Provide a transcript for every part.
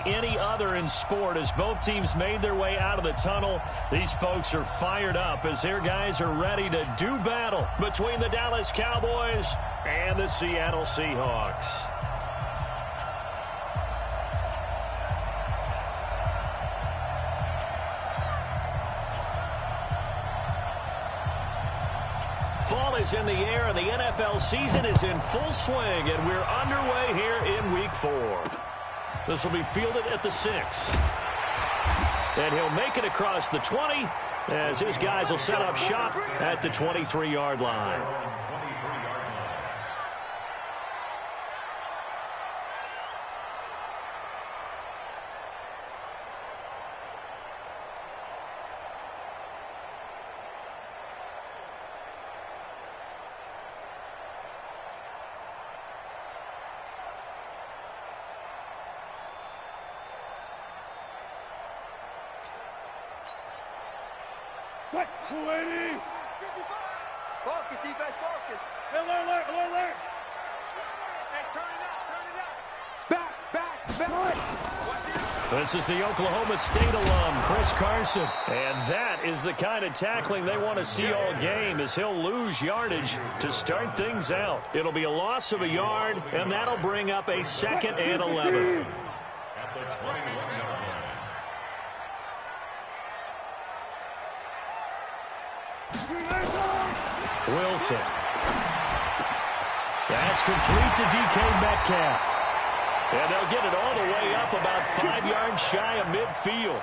any other in sport. As both teams made their way out of the tunnel, these folks are fired up as their guys are ready to do battle between the Dallas Cowboys and the Seattle Seahawks. Fall is in the air, and the NFL season is in full swing, and we're underway here in Week 4. This will be fielded at the 6. And he'll make it across the 20 as his guys will set up shop at the 23-yard line. Focus, defense, focus. Alert. Hey, turn it up. Back. This is the Oklahoma State alum, Chris Carson. And that is the kind of tackling they want to see all game, as he'll lose yardage to start things out. It'll be a loss of a yard, and that'll bring up a 2nd and 11. Wilson. That's complete to DK Metcalf. And they'll get it all the way up about 5 yards shy of midfield.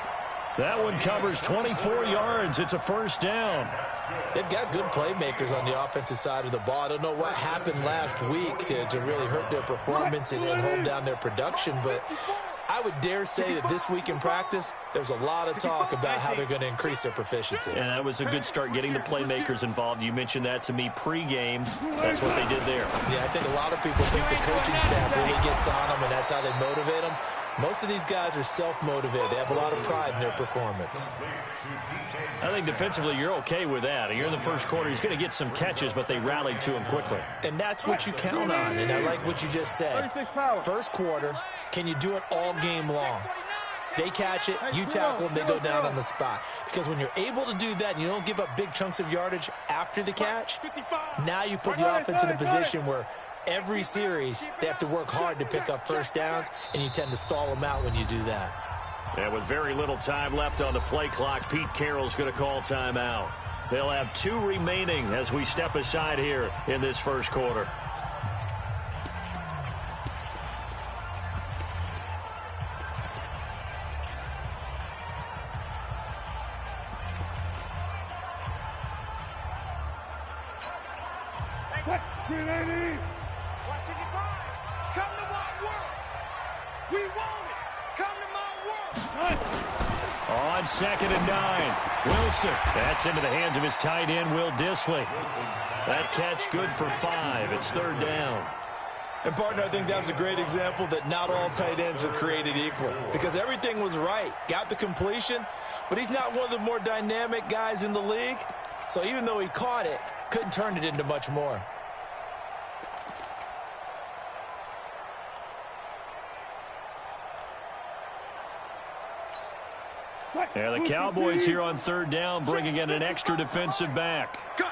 That one covers 24 yards. It's a first down. They've got good playmakers on the offensive side of the ball. I don't know what happened last week to really hurt their performance and hold down their production, but I would dare say that this week in practice, there's a lot of talk about how they're going to increase their proficiency. And that was a good start, getting the playmakers involved. You mentioned that to me pregame. That's what they did there. Yeah, I think a lot of people think the coaching staff really gets on them, and that's how they motivate them. Most of these guys are self-motivated. They have a lot of pride in their performance. I think defensively you're okay with that. Here in the first quarter, he's going to get some catches, but they rallied to him quickly. And that's what you count on, and I like what you just said. First quarter, can you do it all game long? They catch it, you tackle them, they go down on the spot. Because when you're able to do that and you don't give up big chunks of yardage after the catch, now you put the offense in a position where every series they have to work hard to pick up first downs, and you tend to stall them out when you do that. And with very little time left on the play clock, Pete Carroll's going to call timeout. They'll have 2 remaining as we step aside here in this first quarter. On 2nd and 9, Wilson. That's into the hands of his tight end, Will Dissly. That catch good for 5. It's 3rd down. And, partner, I think that was a great example that not all tight ends are created equal, because everything was right. Got the completion, but he's not one of the more dynamic guys in the league. So even though he caught it, couldn't turn it into much more. And the Cowboys here on 3rd down, bringing in an extra defensive back. Cut.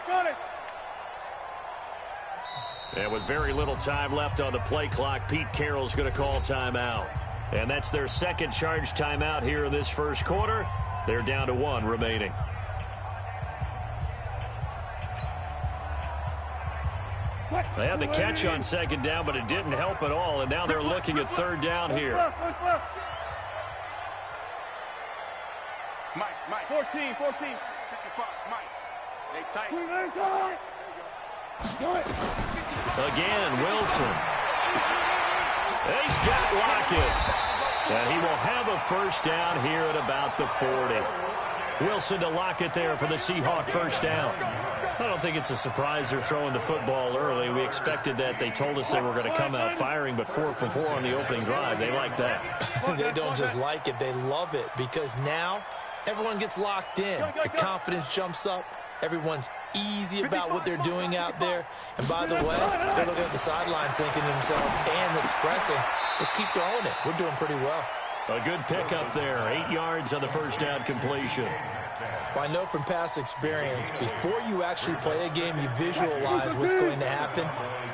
Got it. And with very little time left on the play clock, Pete Carroll's going to call timeout. And that's their 2nd charge timeout here in this first quarter. They're down to 1 remaining. They had the catch on 2nd down, but it didn't help at all, and now they're looking at 3rd down here. Mike. 14. 55, Mike. They tight. Again, Wilson. He's got Lockett. And he will have a first down here at about the 40. Wilson to Lockett there for the Seahawk first down. I don't think it's a surprise they're throwing the football early. We expected that. They told us they were going to come out firing, but 4 for 4 on the opening drive. They like that. They don't just like it, they love it, because now everyone gets locked in. The confidence jumps up. Everyone's easy about what they're doing out there. And by the way, they're looking at the sideline thinking to themselves and expressing, just keep throwing it. We're doing pretty well. A good pickup there. 8 yards on the first down completion. Well, I know from past experience, before you actually play a game, you visualize what's going to happen.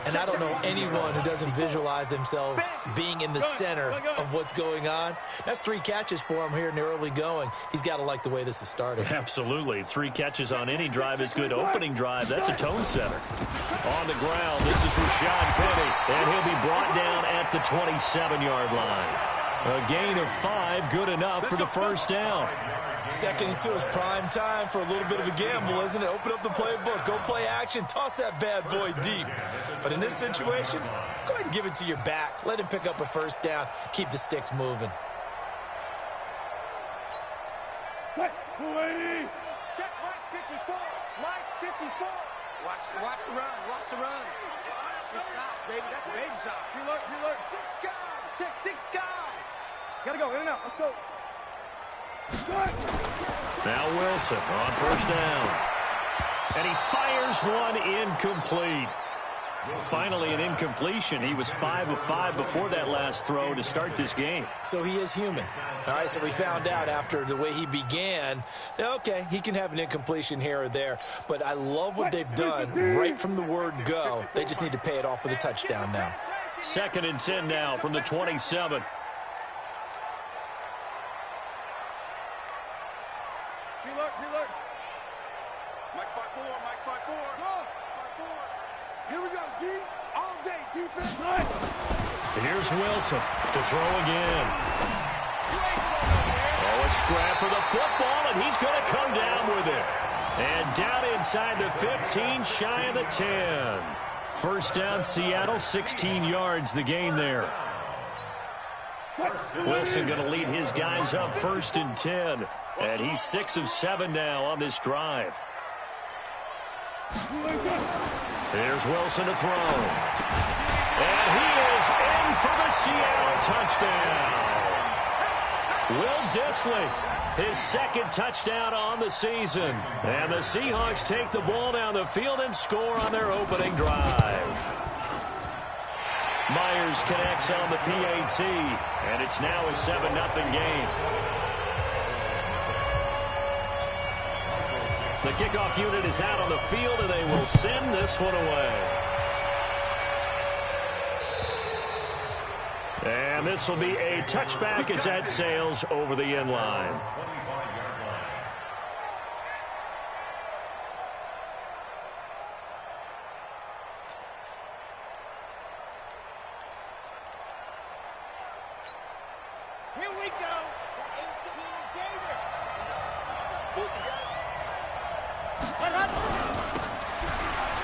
And I don't know anyone who doesn't visualize themselves being in the center of what's going on. That's 3 catches for him here in the early going. He's got to like the way this is starting. Absolutely. 3 catches on any drive is good. Opening drive, that's a tone setter. On the ground, this is Rashad Penny, and he'll be brought down at the 27-yard line. A gain of 5, good enough for the first down. 2nd and 2 is prime time for a little bit of a gamble, isn't it? Open up the playbook, go play action, toss that bad boy deep. But in this situation, go ahead and give it to your back. Let him pick up a first down. Keep the sticks moving. Hey, 280. Check Mike 54. Mike 54. Watch the run. Watch the run. Good shot, baby. That's a baby shot. Preload, preload. 6 guys. Check 6 guys. Gotta go, in and out. Let's go. Now Wilson on first down. And he fires one incomplete. Finally an incompletion. He was 5 of 5 before that last throw to start this game. So he is human. All right, so we found out after the way he began that, okay, he can have an incompletion here or there. But I love what they've done right from the word go. They just need to pay it off with a touchdown now. 2nd and 10 now from the 27. Preload. Mike 54. Mike 54. Go. 54. Here we go, D. All day defense. Here's Wilson to throw again. Oh, a scrap for the football, and he's going to come down with it. And down inside the 15, shy of the 10. First down, Seattle, 16 yards the gain there. Wilson going to lead his guys up 1st and 10. And he's 6 of 7 now on this drive. Here's Wilson to throw. And he is in for the Seattle touchdown. Will Dissly, his 2nd touchdown on the season. And the Seahawks take the ball down the field and score on their opening drive. Myers connects on the PAT, and it's now a 7-0 game. The kickoff unit is out on the field, and they will send this one away. And this will be a touchback as that sails over the end line. Here we go. 18 Gator. Pull it together.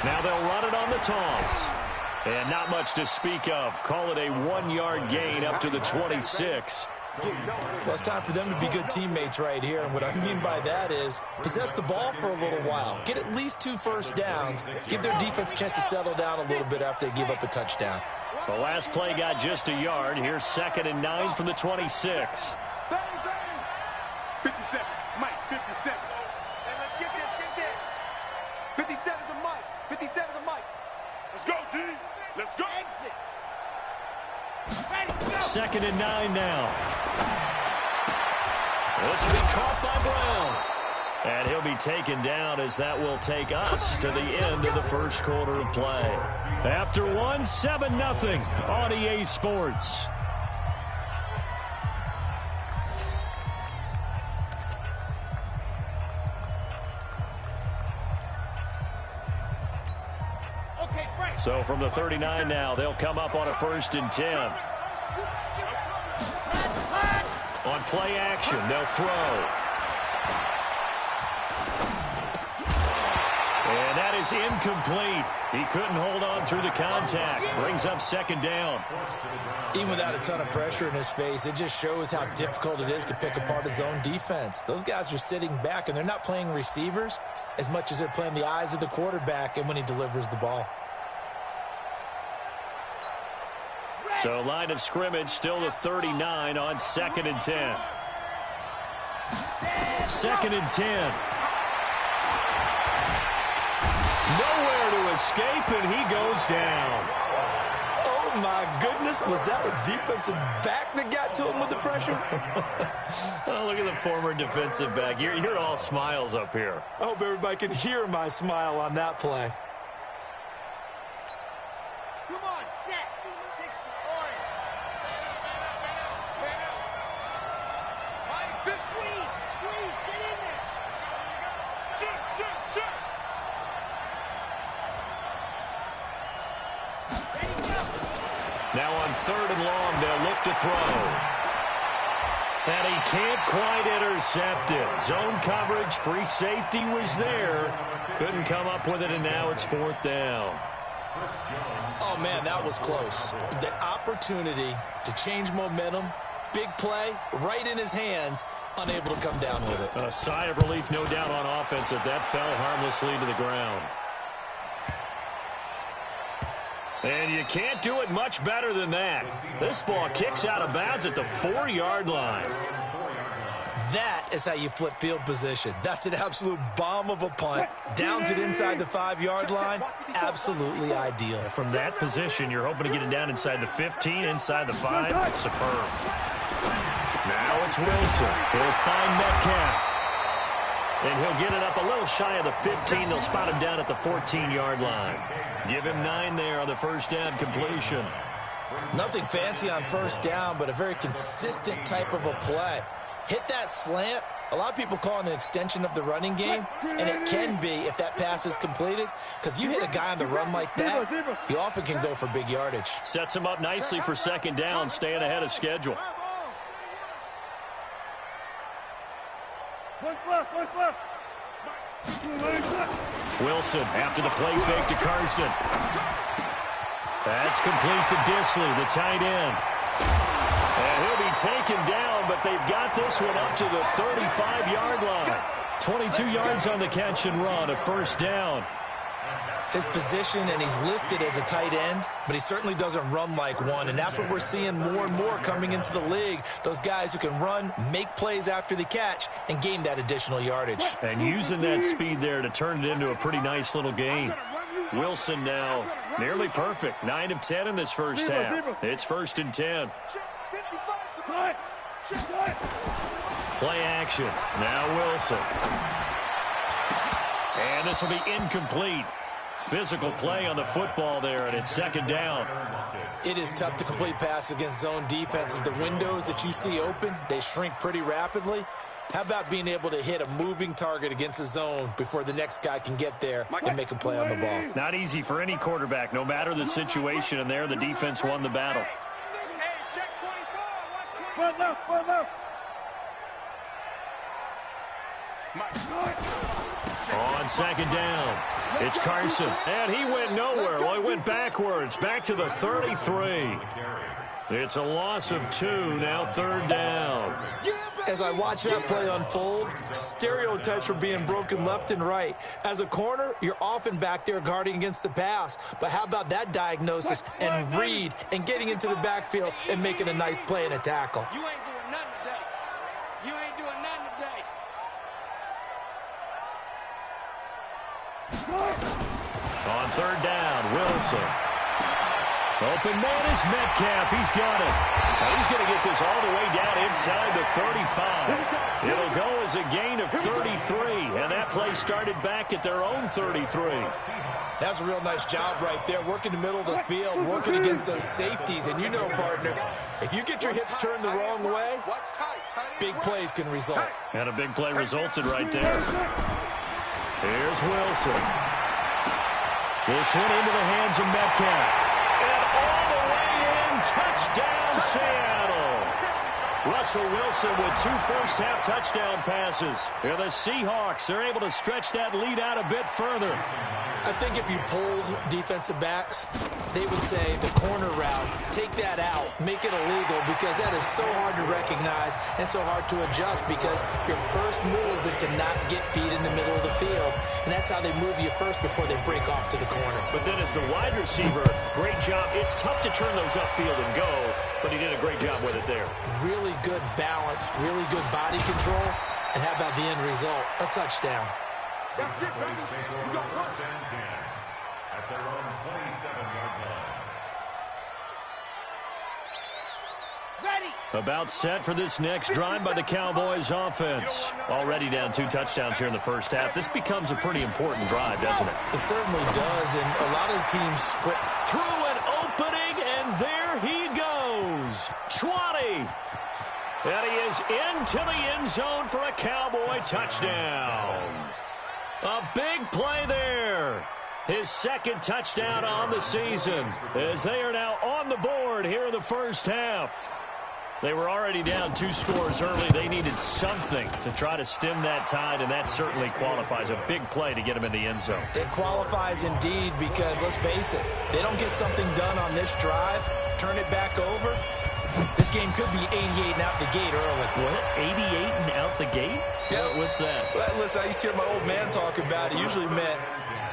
Now they'll run it on the toss. And not much to speak of. Call it a 1-yard gain up to the 26. Well, it's time for them to be good teammates right here. And what I mean by that is possess the ball for a little while. Get at least 2 first downs. Give their defense a chance to settle down a little bit after they give up a touchdown. The last play got just a yard. Here's 2nd and 9 from the 26. Bang, bang. 57. Mike, 57. Hey, let's get this. 57 to Mike. 57 to Mike. Let's go, D. Let's go. Exit. Ready, go. 2nd and 9 now. This will be caught by Brown. And he'll be taken down as that will take us to the end of the first quarter of play. After 7-0 on EA Sports. So from the 39 now, they'll come up on a 1st and 10. On play action, they'll throw. And that is incomplete. He couldn't hold on through the contact. Brings up 2nd down. Even without a ton of pressure in his face, it just shows how difficult it is to pick apart his own defense. Those guys are sitting back, and they're not playing receivers as much as they're playing the eyes of the quarterback and when he delivers the ball. So line of scrimmage still the 39 on 2nd and 10. 2nd and 10. Nowhere to escape, and he goes down. Oh, my goodness. Was that a defensive back that got to him with the pressure? Oh, look at the former defensive back. You're all smiles up here. I hope everybody can hear my smile on that play. Come on, set. 60 orange. Mike, squeeze, get in there. Shoot. Ready, go. Now on 3rd and long, they'll look to throw. And he can't quite intercept it. Zone coverage, free safety was there. Couldn't come up with it, and now it's 4th down. Oh, man, that was close. The opportunity to change momentum, big play, right in his hands, unable to come down with it. A sigh of relief, no doubt, on offense that fell harmlessly to the ground. And you can't do it much better than that. This ball kicks out of bounds at the 4-yard line. That is how you flip field position. That's an absolute bomb of a punt. Downs it inside the 5-yard line. Absolutely ideal. From that position, you're hoping to get it down inside the 15, inside the 5. Superb. Now it's Wilson. He'll find Metcalf. And he'll get it up a little shy of the 15. They'll spot him down at the 14-yard line. Give him 9 there on the first down completion. Nothing fancy on first down, but a very consistent type of a play. Hit that slant. A lot of people call it an extension of the running game, and it can be if that pass is completed, because you hit a guy on the run like that, he often can go for big yardage. Sets him up nicely for 2nd down, staying ahead of schedule. Wilson after the play fake to Carson. That's complete to Disley, the tight end. And he'll be taken down, but they've got this one up to the 35-yard line. 22 yards on the catch and run, a first down. His position, and he's listed as a tight end, but he certainly doesn't run like one, and that's what we're seeing more and more coming into the league. Those guys who can run, make plays after the catch, and gain that additional yardage. And using that speed there to turn it into a pretty nice little gain. Wilson now nearly perfect. 9 of 10 in this first half. It's 1st and 10. Play action. Now Wilson. And this will be incomplete. Physical play on the football there, and it's 2nd down. It is tough to complete passes against zone defenses. The windows that you see open, they shrink pretty rapidly. How about being able to hit a moving target against a zone before the next guy can get there and make a play on the ball? Not easy for any quarterback, no matter the situation, and there the defense won the battle. Hey, check 24. Watch 24. On 2nd down, it's Carson, and he went nowhere. Well, he went backwards, back to the 33. It's a loss of 2, now 3rd down. As I watch that play unfold, stereotypes are being broken left and right. As a corner, you're often back there guarding against the pass. But how about that diagnosis and read and getting into the backfield and making a nice play and a tackle? You ain't doing nothing today. You ain't doing nothing today. On 3rd down, Wilson. Open man is Metcalf. He's got it. Now he's going to get this all the way down inside the 35. It'll go as a gain of 33, and that play started back at their own 33. That's a real nice job right there, working the middle of the field, working against those safeties. And you know, partner, if you get your hips turned the wrong way, big plays can result. And a big play resulted right there. Here's Wilson. This one into the hands of Metcalf. And all the way in, touchdown Seattle. Russell Wilson with 2 first-half touchdown passes. And the Seahawks are able to stretch that lead out a bit further. I think if you polled defensive backs, they would say the corner route, take that out, make it illegal, because that is so hard to recognize and so hard to adjust, because your first move is to not get beat in the middle of the field, and that's how they move you first before they break off to the corner. But then as the wide receiver, great job. It's tough to turn those upfield and go, but he did a great job with it there. Really good balance, really good body control, and how about the end result? A touchdown. That's it, baby. You got one. At their own 27-yard line. About set for this next drive by the Cowboys offense. Already down 2 touchdowns here in the first half. This becomes a pretty important drive, doesn't it? It certainly does, and a lot of the teams script. Through an opening, and there he goes. 20. And he is into the end zone for a Cowboy touchdown. A big play there. His second touchdown on the season, as they are now on the board here in the first half. They were already down 2 scores early. They needed something to try to stem that tide, and that certainly qualifies. A big play to get him in the end zone. It qualifies indeed because, let's face it, they don't get something done on this drive, turn it back over. This game could be 88 and out the gate early. What? 88 and out the gate? Yeah. What's that? Well, listen, I used to hear my old man talk about it. Usually meant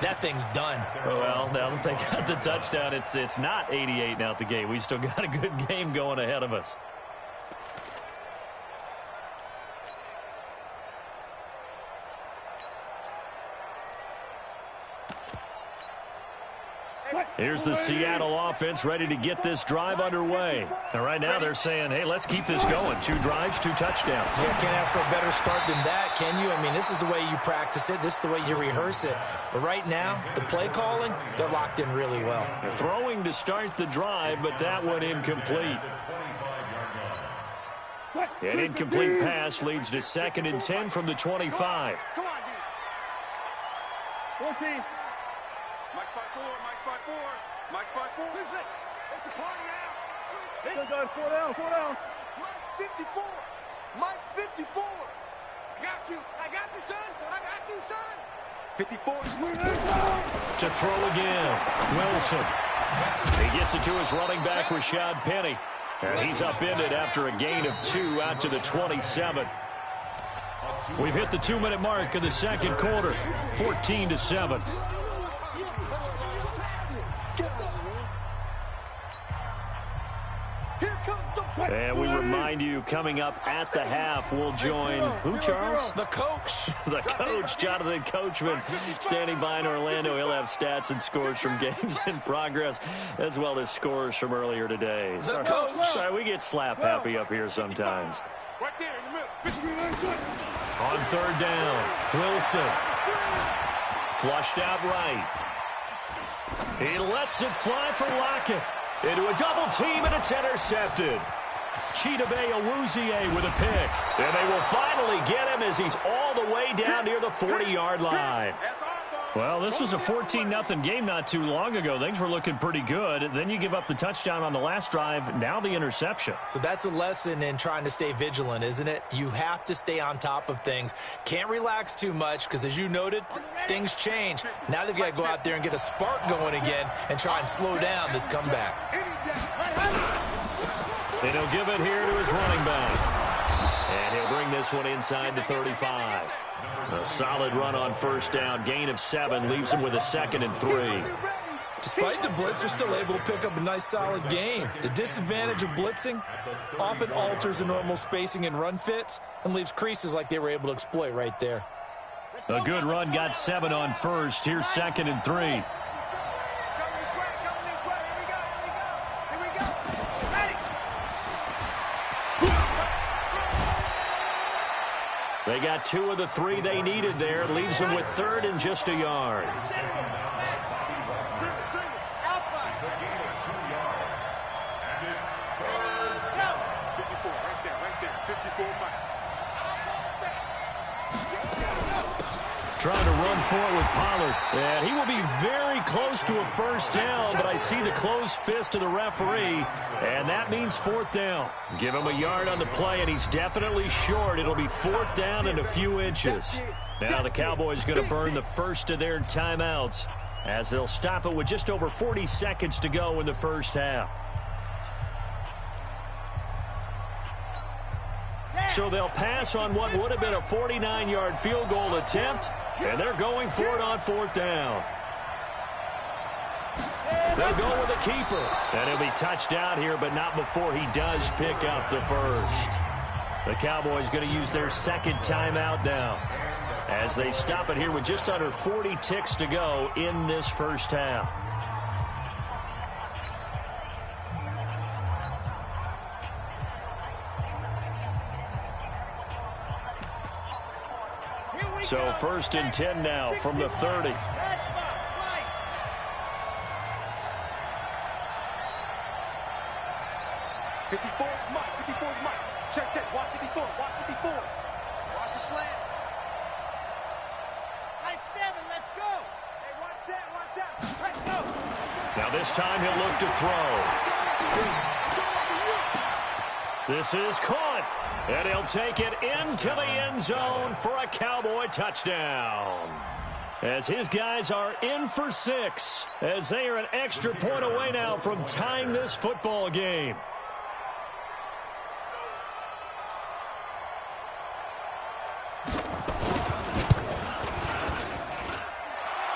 that thing's done. Well, now that they got the touchdown, it's not 88 and out the gate. We still got a good game going ahead of us. Here's the Seattle offense ready to get this drive underway. And right now they're saying, hey, let's keep this going. 2 drives, 2 touchdowns. Yeah, can't ask for a better start than that, can you? I mean, this is the way you practice it. This is the way you rehearse it. But right now, the play calling, they're locked in really well. Throwing to start the drive, but that one incomplete. An incomplete pass leads to 2nd and 10 from the 25. Come on, D. 14. Mike 5-4, Mike 5-4, Mike 5-4. It's a party now. Still got 4 down, 4 down. Mike 54. Mike 54. I got you, son. I got you, son. 54. To throw again, Wilson. He gets it to his running back, Rashad Penny. And he's upended after a gain of 2 out to the 27. We've hit the 2-minute mark of the second quarter, 14-7. And we remind you, coming up at the half, we'll join who, Charles? The coach. The coach, Jonathan Coachman, standing by in Orlando. He'll have stats and scores from games in progress, as well as scores from earlier today. The coach. Sorry, we get slap happy up here sometimes. Right there in the middle. On 3rd down, Wilson. Flushed out right. He lets it fly for Lockett. Into a double team, and it's intercepted. Chidobe Awuzie with a pick. And they will finally get him as he's all the way down near the 40-yard line. Well, this was a 14-0 game not too long ago. Things were looking pretty good. Then you give up the touchdown on the last drive. Now the interception. So that's a lesson in trying to stay vigilant, isn't it? You have to stay on top of things. Can't relax too much because, as you noted, things change. Now they've got to go out there and get a spark going again and try and slow down this comeback. And he'll give it here to his running back. And he'll bring this one inside the 35. A solid run on 1st down. Gain of 7 leaves him with a 2nd and 3. Despite the blitz, they're still able to pick up a nice, solid gain. The disadvantage of blitzing often alters the normal spacing and run fits and leaves creases like they were able to exploit right there. A good run, got 7 on 1st. Here's 2nd and 3. They got 2 of the 3 they needed there. Leaves them with 3rd and just a yard. Trying to run for it with Pollard. And he will be very close to a 1st down, but I see the closed fist of the referee, and that means 4th down. Give him a yard on the play, and he's definitely short. It'll be 4th down and a few inches. Now the Cowboys going to burn the first of their timeouts as they'll stop it with just over 40 seconds to go in the first half. So they'll pass on what would have been a 49-yard field goal attempt, and they're going for it on 4th down. They'll go with a keeper, and he'll be touched out here, but not before he does pick up the first. The Cowboys going to use their 2nd timeout now as they stop it here with just under 40 ticks to go in this first half. So 1st and 10 now from the 30. 54 Mike. 54 Mike. Check. Watch 54. Watch 54. Watch the slant. Nice 7. Let's go. Hey, watch that. Let's go. Now this time he'll look to throw. This is caught. And he'll take it into the end zone for a Cowboy touchdown. As his guys are in for 6, as they are an extra point away now from tying this football game.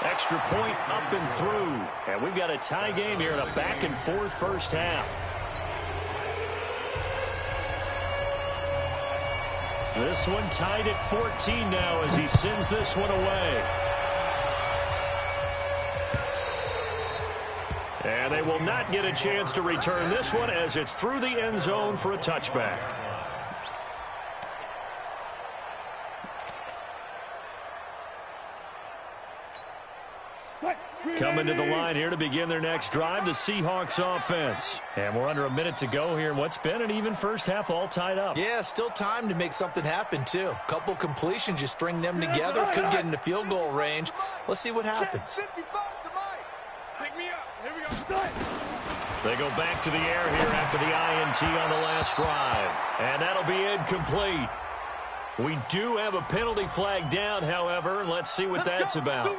Extra point up and through. And we've got a tie game here in a back-and-forth first half. This one tied at 14 now as he sends this one away. And they will not get a chance to return this one as it's through the end zone for a touchback. Coming to the line here to begin their next drive, the Seahawks offense. And we're under a minute to go here in what's been an even first half, all tied up. Yeah, still time to make something happen, too. Couple completions, you string them together, could get into field goal range. Let's see what happens. Pick me up. Here we go. They go back to the air here after the INT on the last drive. And that'll be incomplete. We do have a penalty flag down, however. Let's see what that's about.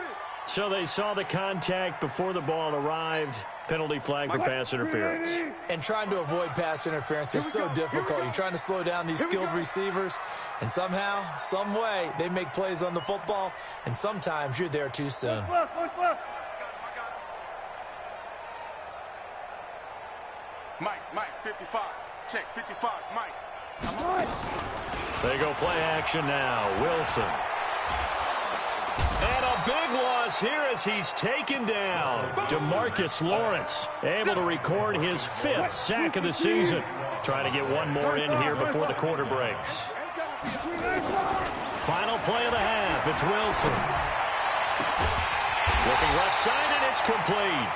So they saw the contact before the ball arrived. Penalty flag for pass interference. And trying to avoid pass interference is so difficult. You're trying to slow down these skilled receivers, and somehow, some way, they make plays on the football, and sometimes you're there too soon. Mike, 55. Check, 55, Mike. They go play action now. Wilson. And a big loss here as he's taken down. DeMarcus Lawrence able to record his 5th sack of the season. Trying to get one more in here before the quarter breaks. Final play of the half. It's Wilson. Looking left side, and it's complete.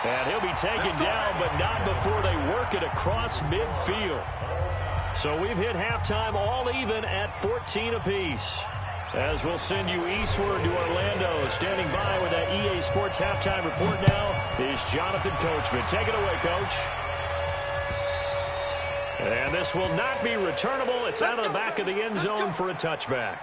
And he'll be taken down, but not before they work it across midfield. So we've hit halftime all even at 14 apiece. As we'll send you eastward to Orlando. Standing by with that EA Sports halftime report now is Jonathan Coachman. Take it away, Coach. And this will not be returnable. It's out of the back of the end zone for a touchback.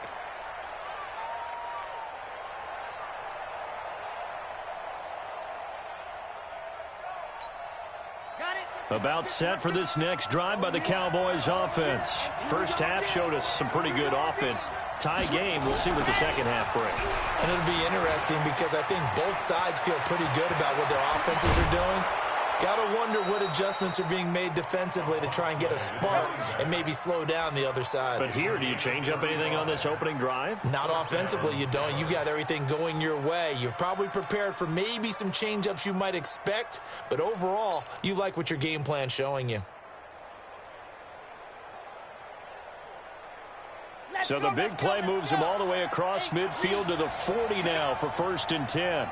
About set for this next drive by the Cowboys offense. First half showed us some pretty good offense. Tie game, we'll see what the second half brings. And it'll be interesting because I think both sides feel pretty good about what their offenses are doing. Got to wonder what adjustments are being made defensively to try and get a spark and maybe slow down the other side. But here, do you change up anything on this opening drive? Not offensively, you don't. You got everything going your way. You've probably prepared for maybe some change-ups you might expect, but overall, you like what your game plan's showing you. So the big play moves him all the way across midfield to the 40 now for 1st and 10.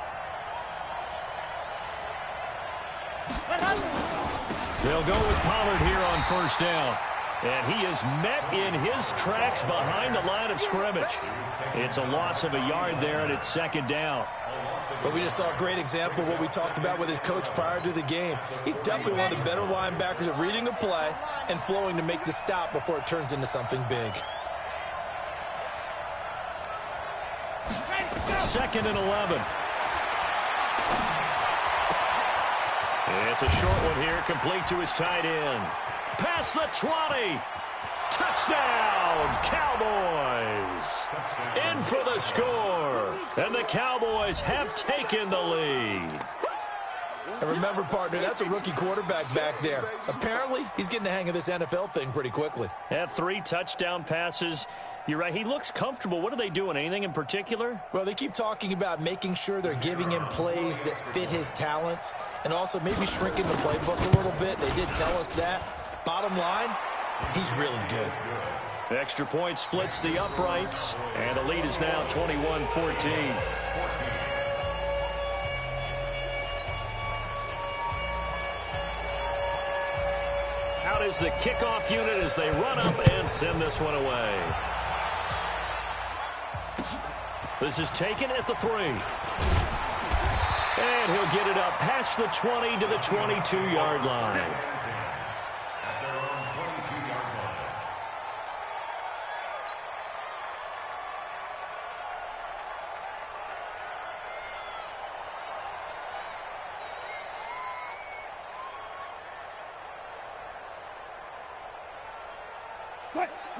They'll go with Pollard here on 1st down. And he is met in his tracks behind the line of scrimmage. It's a loss of a yard there, and it's 2nd down. But we just saw a great example of what we talked about with his coach prior to the game. He's definitely one of the better linebackers at reading a play and flowing to make the stop before it turns into something big. 2nd and 11. It's a short one here, complete to his tight end. Past the 20. Touchdown, Cowboys. In for the score. And the Cowboys have taken the lead. And remember, partner, that's a rookie quarterback back there. Apparently, he's getting the hang of this NFL thing pretty quickly. Had 3 touchdown passes. You're right. He looks comfortable. What are they doing? Anything in particular? Well, they keep talking about making sure they're giving him plays that fit his talents and also maybe shrinking the playbook a little bit. They did tell us that. Bottom line, he's really good. Extra point splits the uprights, and the lead is now 21-14. Out is the kickoff unit as they run up and send this one away. This is taken at the 3. And he'll get it up past the 20 to the 22-yard line.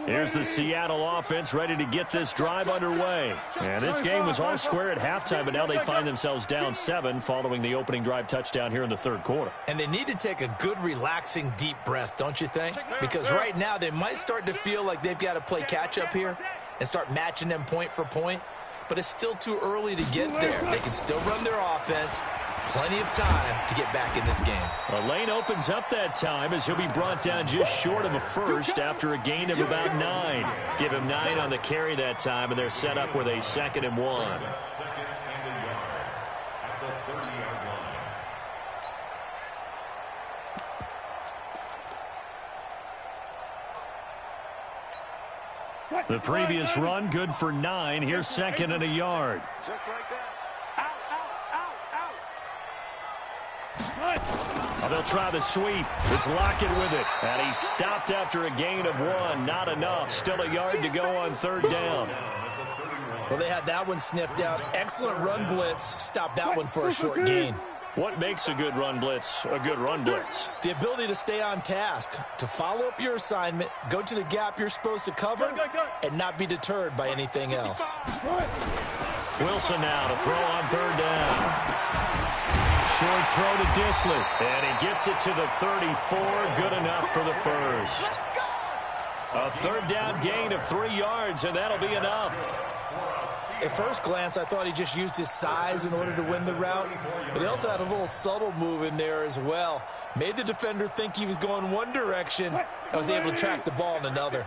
Here's the Seattle offense ready to get this drive underway. And this game was all square at halftime, but now they find themselves down 7 following the opening drive touchdown here in the 3rd quarter. And they need to take a good, relaxing, deep breath, don't you think? Because right now they might start to feel like they've got to play catch-up here and start matching them point for point. But it's still too early to get there. They can still run their offense. Plenty of time to get back in this game. A lane opens up that time as he'll be brought down just short of a first after a gain of about 9. Give him 9 on the carry that time, and they're set up with a 2nd and 1. The previous run good for 9. Here's 2nd and a yard. Just like that. Oh, they'll try the sweep. It's Lockett with it. And he's stopped after a gain of 1. Not enough. Still a yard to go on 3rd down. Well, they had that one sniffed out. Excellent run blitz. Stop that one for a short gain. What makes a good run blitz a good run blitz? The ability to stay on task, to follow up your assignment, go to the gap you're supposed to cover, and not be deterred by anything else. Wilson now to throw on 3rd down. Short throw to Disley, and he gets it to the 34. Good enough for the first. A 3rd down gain of 3 yards, and that'll be enough. At first glance, I thought he just used his size in order to win the route, but he also had a little subtle move in there as well. Made the defender think he was going one direction and was able to track the ball in another.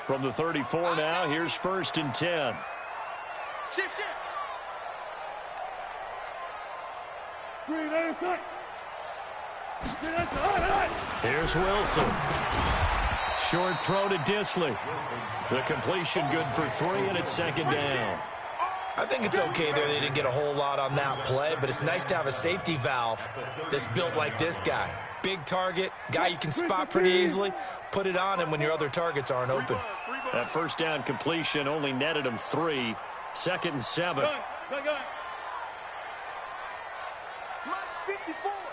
From the 34 now, here's 1st and 10. Shift. Here's Wilson. Short throw to Disley. The completion good for 3, and it's 2nd down. I think it's okay there. They didn't get a whole lot on that play, but it's nice to have a safety valve that's built like this guy. Big target, guy you can spot pretty easily. Put it on him when your other targets aren't open. That 1st down completion only netted him 3. 2nd and 7.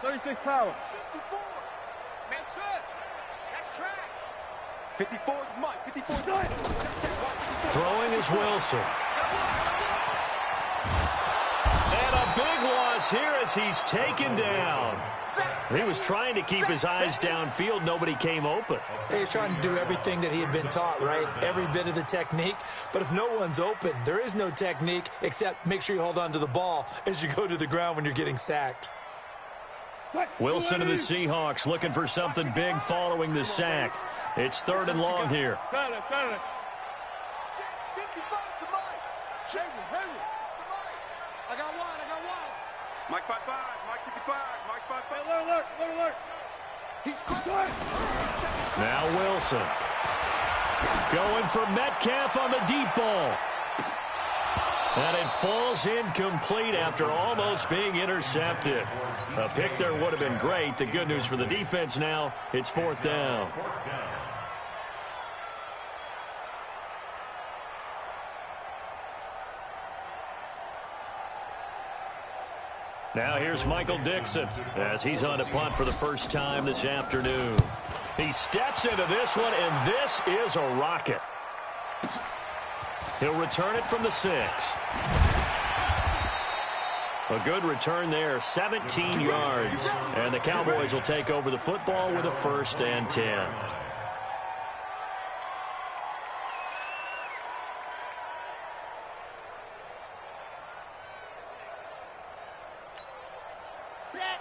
36 power. 54. Makes it. That's track. 54 is Mike. 54 is Mike. Throwing is Wilson. And a big loss here as he's taken down. He was trying to keep his eyes downfield. Nobody came open. He's trying to do everything that he had been taught, right? Every bit of the technique. But if no one's open, there is no technique except make sure you hold on to the ball as you go to the ground when you're getting sacked. Wilson of the Seahawks looking for something big following the sack. It's 3rd and long here. Got it. 55 to Mike. Henry. I got one. Mike 55. Mike 55. Mike 55. Alert. He's quick. Now Wilson. Going for Metcalf on the deep ball. And it falls incomplete after almost being intercepted. A pick there would have been great. The good news for the defense now, it's 4th down. Now here's Michael Dixon as he's on to punt for the first time this afternoon. He steps into this one, and this is a rocket. He'll return it from the 6. A good return there, 17 yards. And the Cowboys will take over the football with a 1st and 10.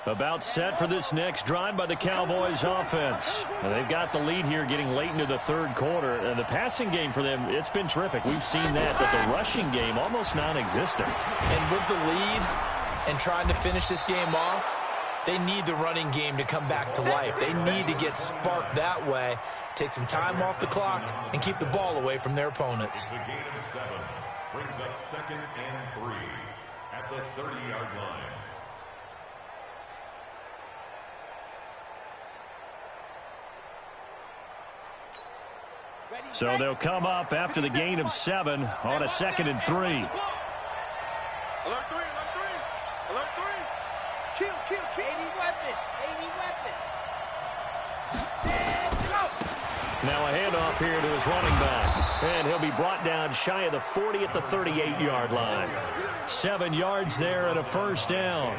About set for this next drive by the Cowboys offense. They've got the lead here getting late into the 3rd quarter. The passing game for them, it's been terrific. We've seen that, but the rushing game almost non-existent. And with the lead and trying to finish this game off, they need the running game to come back to life. They need to get sparked that way, take some time off the clock, and keep the ball away from their opponents. The gain of 7 brings up 2nd and 3 at the 30-yard line. So they'll come up after the gain of 7 on a 2nd and 3. Alert 3, alert 3. Alert 3. Kill. 80 weapon. Now a handoff here to his running back. And he'll be brought down shy of the 40 at the 38-yard line. 7 yards there and a 1st down.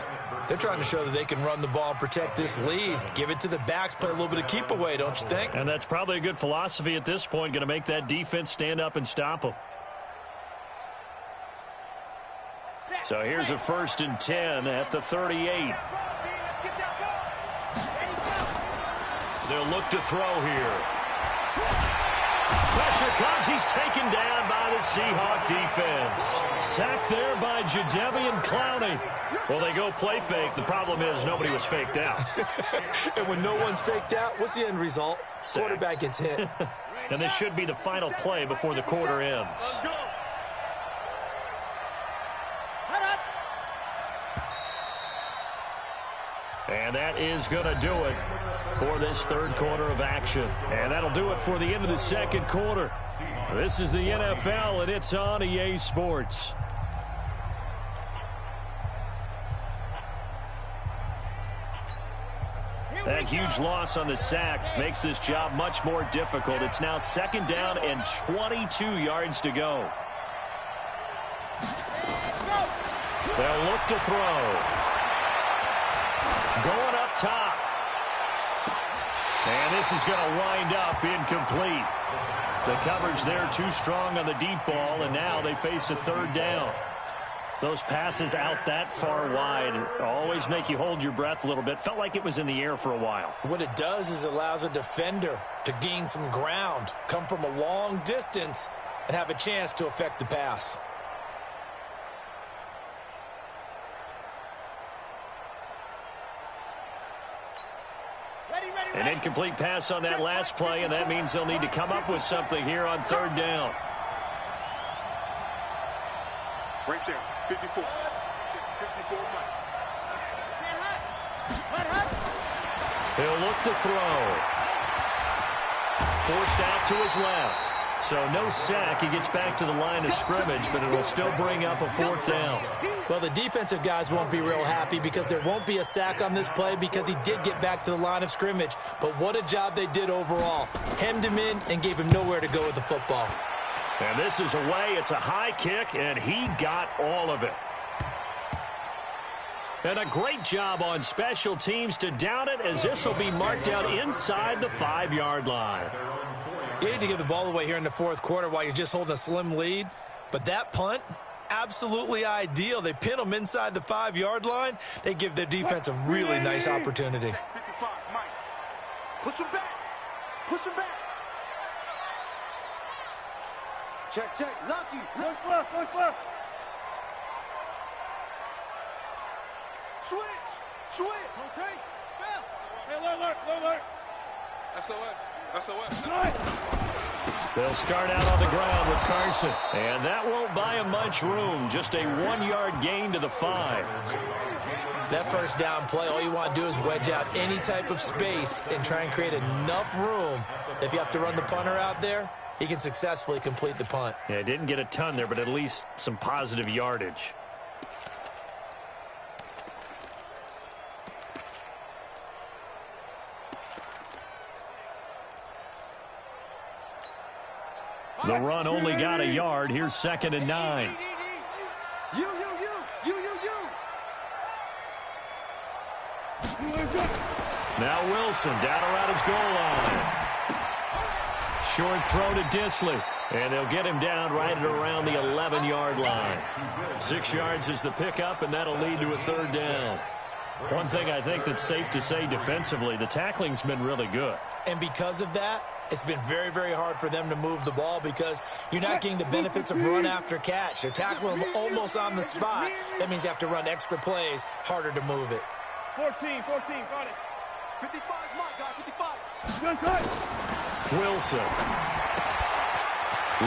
They're trying to show that they can run the ball and protect this lead. Give it to the backs, play a little bit of keep away, don't you think? And that's probably a good philosophy at this point, going to make that defense stand up and stop them. So here's a 1st and 10 at the 38. They'll look to throw here. Pressure comes. He's taken down by the Seahawk defense. Sacked there by Jadeveon Clowney. Well, they go play fake. The problem is nobody was faked out. And when no one's faked out, what's the end result? Sack. Quarterback gets hit. And this should be the final play before the quarter ends. And that is going to do it for this 3rd quarter of action. And that'll do it for the end of the 2nd quarter. This is the NFL, and it's on EA Sports. That huge loss on the sack makes this job much more difficult. It's now 2nd down and 22 yards to go. They'll look to throw. Going up top. And this is going to wind up incomplete. The coverage there too strong on the deep ball, and now they face a 3rd down. Those passes out that far wide always make you hold your breath a little bit. Felt like it was in the air for a while. What it does is it allows a defender to gain some ground, come from a long distance, and have a chance to affect the pass. An incomplete pass on that last play, and that means they'll need to come up with something here on 3rd down. Right there, 54. 54 Mike. He'll look to throw. Forced out to his left. So no sack. He gets back to the line of scrimmage, but it will still bring up a 4th down. Well, the defensive guys won't be real happy because there won't be a sack on this play because he did get back to the line of scrimmage. But what a job they did overall. Hemmed him in and gave him nowhere to go with the football. And this is away. It's a high kick, and he got all of it. And a great job on special teams to down it, as this will be marked out inside the 5-yard line. You need to give the ball away here in the 4th quarter while you're just holding a slim lead. But that punt, absolutely ideal. They pin them inside the 5-yard line. They give their defense a really nice opportunity. 55 Mike. Push him back. Push him back. Check. Lucky. Look left. Switch. Rotate. Step. Hey, alert. SOS. They'll start out on the ground with Carson. And that won't buy him much room. Just a 1-yard gain to the 5. That 1st down play, all you want to do is wedge out any type of space and try and create enough room. If you have to run the punter out there, he can successfully complete the punt. Yeah, didn't get a ton there, but at least some positive yardage. The run only got a yard. Here's 2nd and 9. You. Now Wilson down around his goal line. Short throw to Disley. And they'll get him down right at around the 11-yard line. 6 yards is the pickup, and that'll lead to a third down. One thing I think that's safe to say defensively, the tackling's been really good. And because of that, it's been very, very hard for them to move the ball because you're not getting the benefits of run after catch. They're tackling them almost on the spot. That means you have to run extra plays, harder to move it. 14, got it. 55 is my guy, 55. Wilson.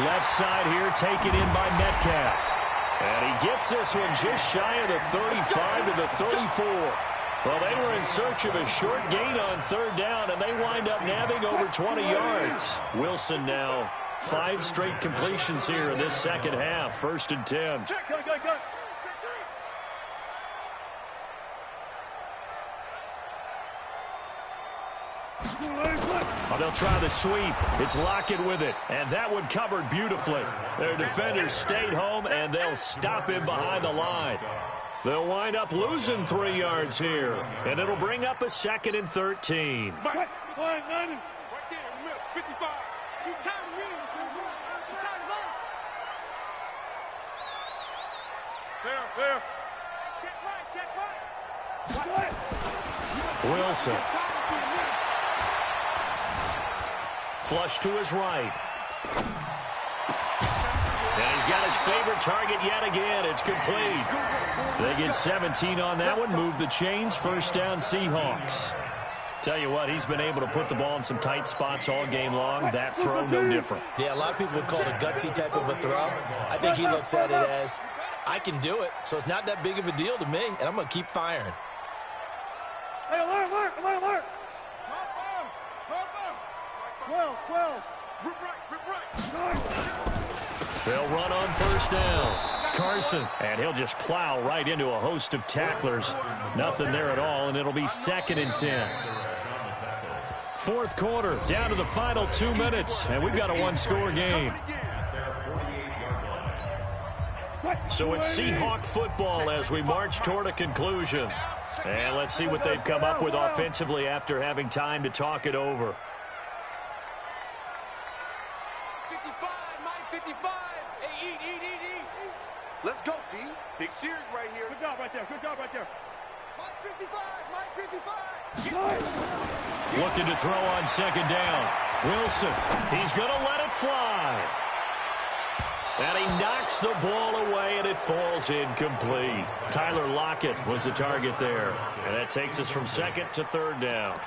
Left side here taken in by Metcalf. And he gets this one just shy of the 35 to the 34. Well, they were in search of a short gain on third down, and they wind up nabbing over 20 yards. Wilson now 5 straight completions here in this second half. 1st and 10. Go. Oh, they'll try the sweep. It's Lockett with it, and that one covered beautifully. Their defenders stayed home, and they'll stop him behind the line. They'll wind up losing 3 yards here, and it'll bring up a 2nd and 13. Right there in the middle, 55. He's tired of you. He's tired of us. Fair. Check right. Wilson. Flush to his right. And he's got his favorite target yet again. It's complete. They get 17 on that one. Move the chains. 1st down, Seahawks. Tell you what, he's been able to put the ball in some tight spots all game long. That throw, no different. Yeah, a lot of people would call it a gutsy type of a throw. I think he looks at it as, I can do it, so it's not that big of a deal to me, and I'm going to keep firing. Hey, alert. 12. Rip right. They'll run on 1st down. Carson, and he'll just plow right into a host of tacklers. Nothing there at all, and it'll be 2nd and 10. 4th quarter, down to the final 2 minutes, and we've got a 1-score game. So it's Seahawk football as we march toward a conclusion. And let's see what they've come up with offensively after having time to talk it over. 55, Mike, 55. Hey, eat. Let's go, D. Big series right here. Good job right there. Mike 55. Looking to throw on 2nd down. Wilson, he's going to let it fly. And he knocks the ball away, and it falls incomplete. Tyler Lockett was the target there. And that takes us from 2nd to 3rd down.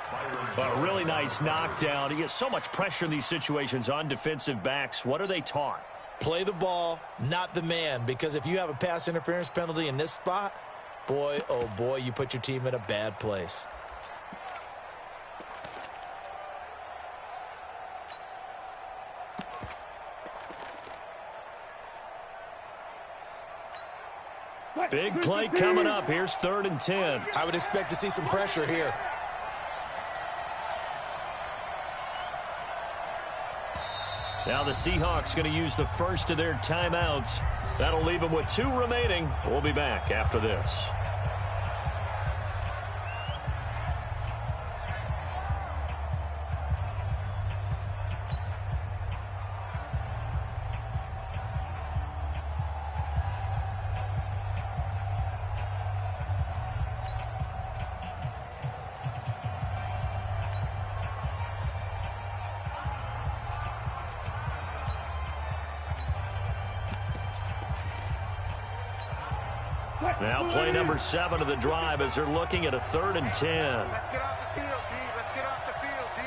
A really nice knockdown. He gets so much pressure in these situations on defensive backs. What are they taught? Play the ball, not the man, because if you have a pass interference penalty in this spot, boy, oh boy, you put your team in a bad place. Big play coming up. Here's 3rd and 10. I would expect to see some pressure here. Now the Seahawks going to use the first of their timeouts. That'll leave them with 2 remaining. We'll be back after this. Now play number 7 of the drive as they're looking at a 3rd and 10. Let's get off the field, D. Let's get off the field, D.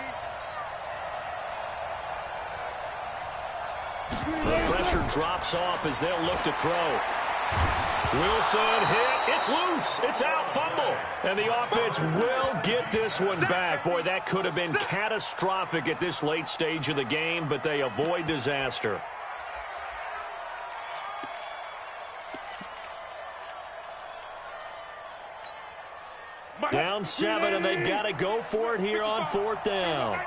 The pressure drops off as they'll look to throw. Wilson hit. It's loose. It's out. Fumble. And the offense will get this one back. Boy, that could have been catastrophic at this late stage of the game, but they avoid disaster. Down 7, and they've got to go for it here on 4th down.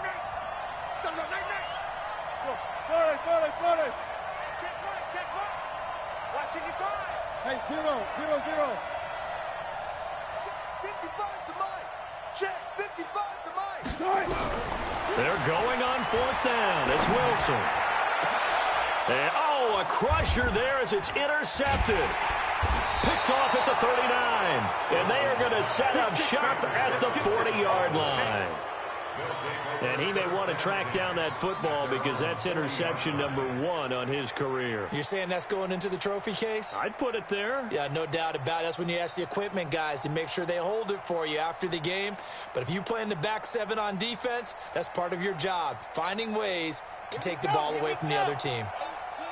Hey, 0. 55 to Mike. Check. 55 to Mike. They're going on 4th down. It's Wilson. And, oh, a crusher there as it's intercepted. Picked off at the 39. And they are going to set up shop at the 40-yard line. And he may want to track down that football because that's interception number 1 on his career. You're saying that's going into the trophy case? I'd put it there. Yeah, no doubt about it. That's when you ask the equipment guys to make sure they hold it for you after the game. But if you play in the back 7 on defense, that's part of your job, finding ways to take the ball away from the other team.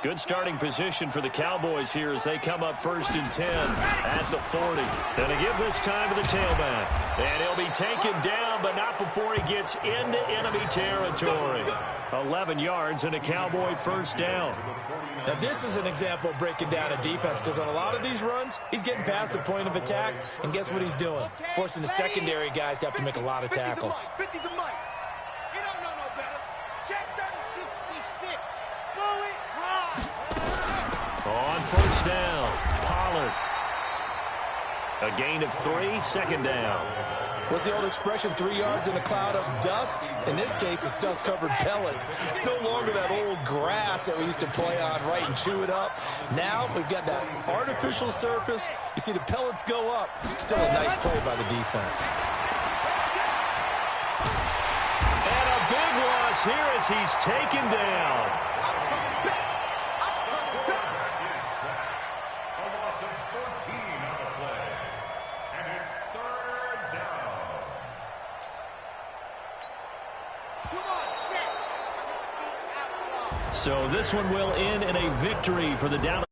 Good starting position for the Cowboys here as they come up 1st and 10 at the 40. Going to give this time to the tailback. And he'll be taken down, but not before he gets into enemy territory. 11 yards and a Cowboy 1st down. Now, this is an example of breaking down a defense because on a lot of these runs, he's getting past the point of attack, and guess what he's doing? Forcing the secondary guys to have to make a lot of tackles. 50 to Mike. You don't know no better. Check 66. Bullet high. On 1st down, Pollard. A gain of 3, 2nd down. What's the old expression, 3 yards in a cloud of dust? In this case, it's dust-covered pellets. It's no longer that old grass that we used to play on, right, and chew it up. Now we've got that artificial surface. You see the pellets go up. Still a nice play by the defense. And a big loss here as he's taken down. A loss of 14 on the play. And it's 3rd down. Come on, set. 60 out. So this one will end in a victory for the down.